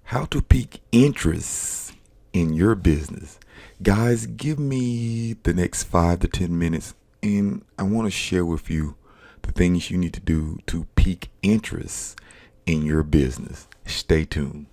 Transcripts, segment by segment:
How to pique interest in your business. Guys, give me the next 5 to 10 minutes and I want to share with you the things you need to do to pique interest in your business. Stay tuned.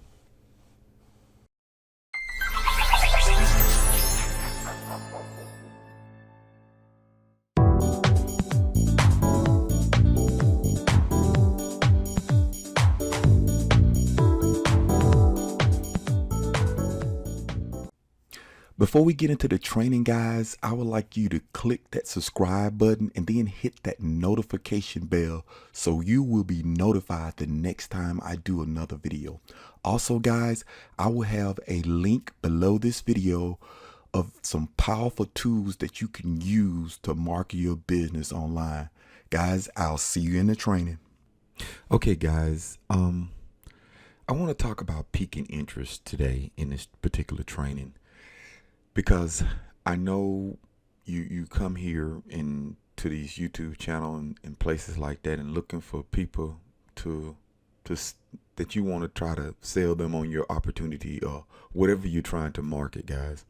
Before we get into the training, guys, I would like you to click that subscribe button and then hit that notification bell so you will be notified the next time I do another video. Also, guys, I will have a link below this video of some powerful tools that you can use to market your business online. Guys, I'll see you in the training. Okay, guys, I want to talk about piquing interest today in this particular training. Because I know you come here to these YouTube channel and places like that and looking for people to that you want to try to sell them on your opportunity or whatever you're trying to market, guys.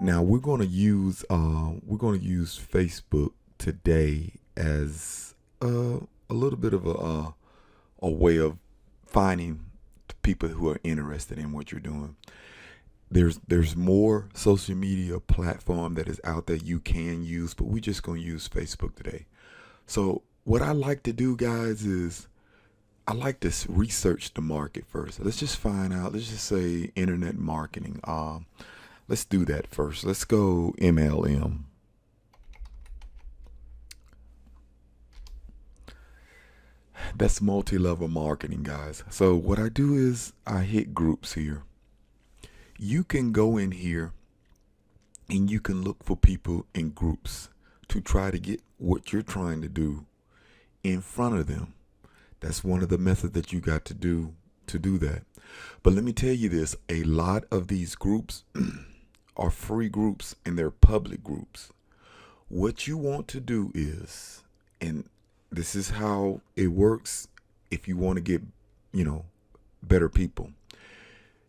Now we're going to use Facebook today as a little bit of a way of finding people who are interested in what you're doing. There's more social media platform that is out there you can use, but we're just going to use Facebook today. So what I like to do, guys, is I like to research the market first. Let's just find out. Let's just say internet marketing. Let's do that first. Let's go MLM. That's multi-level marketing, guys. So what I do is I hit groups here. You can go in here and you can look for people in groups to try to get what you're trying to do in front of them. That's one of the methods that you got to do that. But let me tell you this, a lot of these groups are free groups and they're public groups. What you want to do is, and this is how it works if you want to get, better people.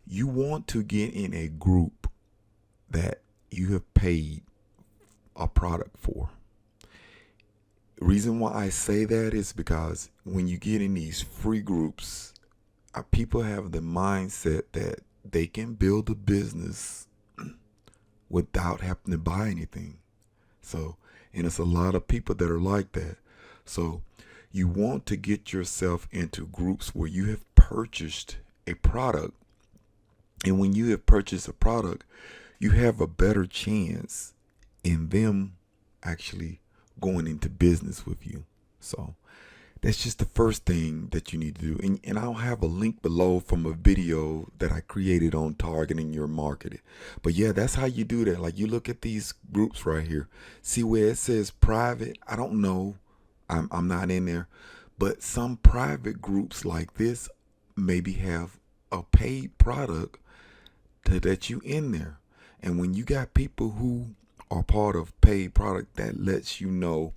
You want to get in a group that you have paid a product for. The reason why I say that is because when you get in these free groups, people have the mindset that they can build a business without having to buy anything. And it's a lot of people that are like that. So you want to get yourself into groups where you have purchased a product. And when you have purchased a product, you have a better chance in them actually going into business with you. So that's just the first thing that you need to do. And I'll have a link below from a video that I created on targeting your market. But yeah, that's how you do that. Like you look at these groups right here. See where it says private? I don't know. I'm not in there. But some private groups like this maybe have a paid product that you in there. And when you got people who are part of paid product, that lets you know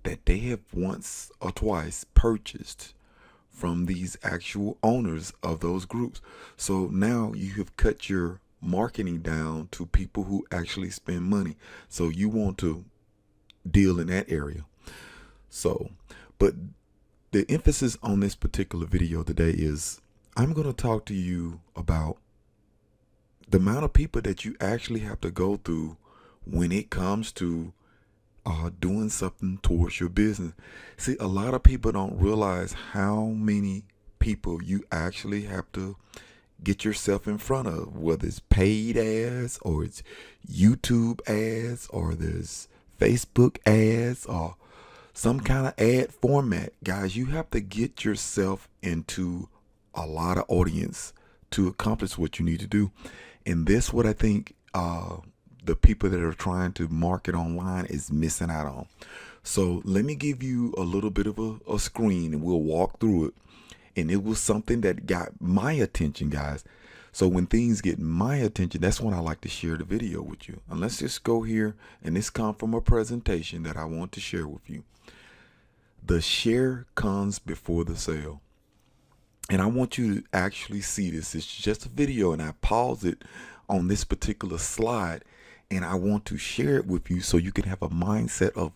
that they have once or twice purchased from these actual owners of those groups. So now you have cut your marketing down to people who actually spend money. So you want to deal in that area. So, but the emphasis on this particular video today is I'm going to talk to you about the amount of people that you actually have to go through when it comes to doing something towards your business. See, a lot of people don't realize how many people you actually have to get yourself in front of, whether it's paid ads or it's YouTube ads or there's Facebook ads or some kind of ad format. Guys, you have to get yourself into a lot of audience to accomplish what you need to do. And this what I think the people that are trying to market online is missing out on. So let me give you a little bit of a screen and we'll walk through it. And it was something that got my attention, guys. So when things get my attention, that's when I like to share the video with you. And let's just go here, and this comes from a presentation that I want to share with you. The share comes before the sale. And I want you to actually see this. It's just a video, and I pause it on this particular slide, and I want to share it with you so you can have a mindset of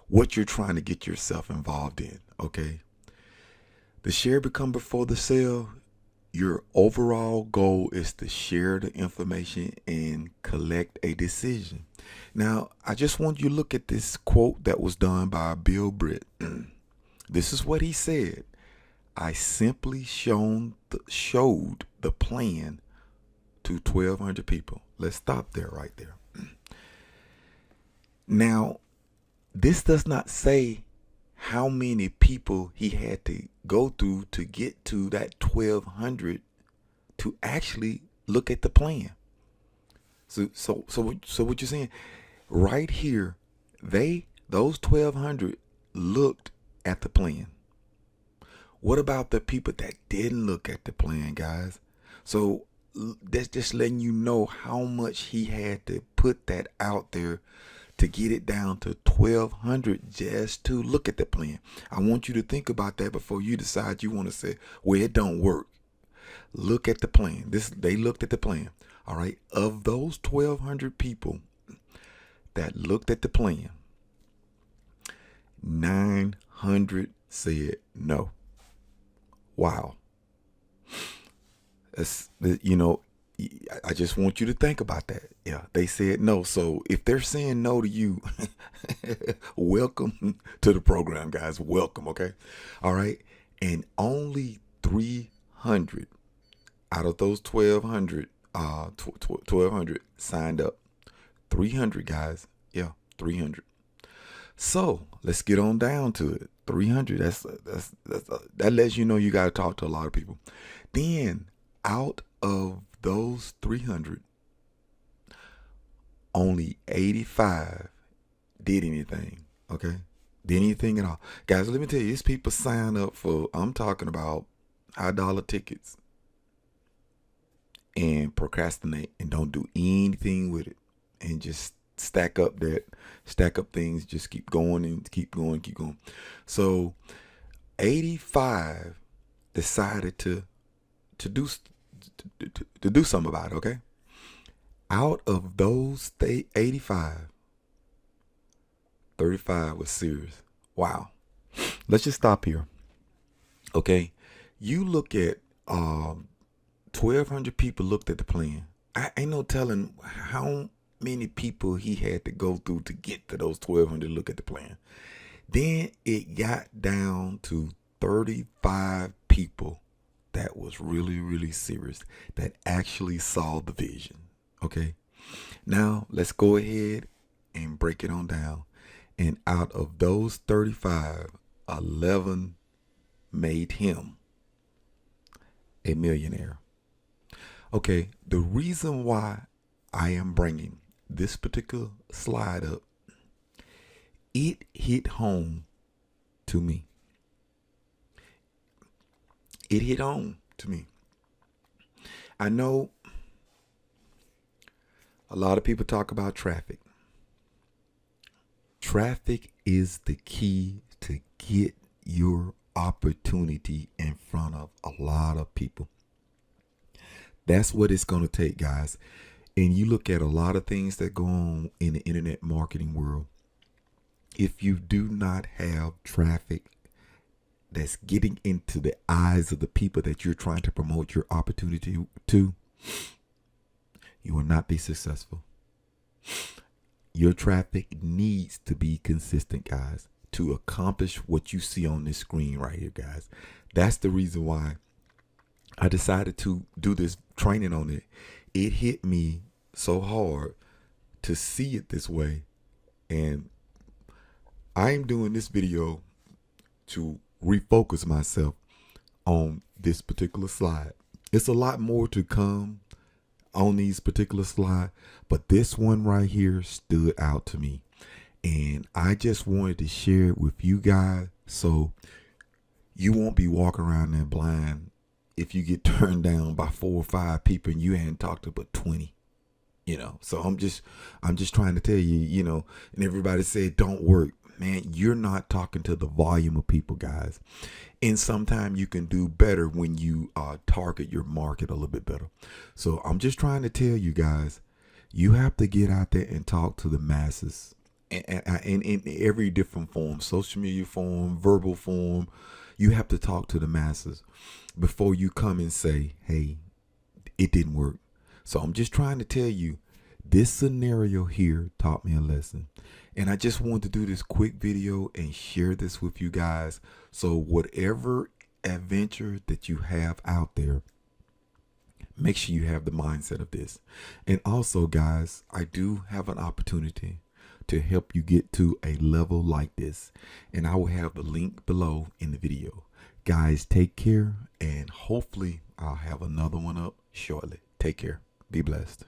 what you're trying to get yourself involved in. Okay. The share become before the sale. Your overall goal is to share the information and collect a decision. Now, I just want you to look at this quote that was done by Bill Britt. This is what he said. I simply showed the plan to 1,200 people. Let's stop there right there. Now, this does not say how many people he had to go through to get to that 1,200 to actually look at the plan. So what you're saying right here, those 1,200 looked at the plan. What about the people that didn't look at the plan, guys? So that's just letting you know how much he had to put that out there to get it down to 1,200 just to look at the plan. I want you to think about that before you decide you want to say, well, it don't work. Look at the plan. They looked at the plan. All right. Of those 1,200 people that looked at the plan, 900 said no. Wow. I just want you to think about that. Yeah, they said no. So if they're saying no to you, welcome to the program, guys. Welcome, okay? All right. And only 300 out of those 1,200, 1,200 signed up. 300, guys. Yeah, 300. So let's get on down to it. 300. That lets you know you got to talk to a lot of people. Then out of those 300, only 85 did anything. Okay, did anything at all, guys. Let me tell you, these people sign up for. I'm talking about high-dollar tickets and procrastinate and don't do anything with it, and just stack up things, just keep going and keep going. So 85 decided to do something about it. Okay, out of those 85, 35 was serious. Wow. Let's just stop here. Okay, you look at 1,200 people looked at the plan. I ain't no telling how many people he had to go through to get to those 1,200 to look at the plan. Then it got down to 35 people that was really, really serious, that actually saw the vision. Okay. Now let's go ahead and break it on down. And out of those 35, 11 made him a millionaire. Okay. The reason why I am bringing this particular slide up, it hit home to me. It hit home to me. I know a lot of people talk about traffic. Traffic is the key to get your opportunity in front of a lot of people. That's what it's going to take, guys. And you look at a lot of things that go on in the internet marketing world. If you do not have traffic that's getting into the eyes of the people that you're trying to promote your opportunity to, you will not be successful. Your traffic needs to be consistent, guys, to accomplish what you see on this screen right here, guys. That's the reason why I decided to do this training on it. It hit me so hard to see it this way. And I'm doing this video to refocus myself on this particular slide. It's a lot more to come on these particular slides, but this one right here stood out to me. And I just wanted to share it with you guys so you won't be walking around there blind if you get turned down by 4 or 5 people and you hadn't talked to but 20. So I'm just trying to tell you, and everybody said don't work. man, you're not talking to the volume of people, guys. And sometimes you can do better when you target your market a little bit better. So I'm just trying to tell you guys, you have to get out there and talk to the masses in every different form, social media form, verbal form. You have to talk to the masses before you come and say, hey, it didn't work. So I'm just trying to tell you, this scenario here taught me a lesson. And I just wanted to do this quick video and share this with you guys. So whatever adventure that you have out there, make sure you have the mindset of this. And also, guys, I do have an opportunity to help you get to a level like this. And I will have the link below in the video. Guys, take care, and hopefully I'll have another one up shortly. Take care. Be blessed.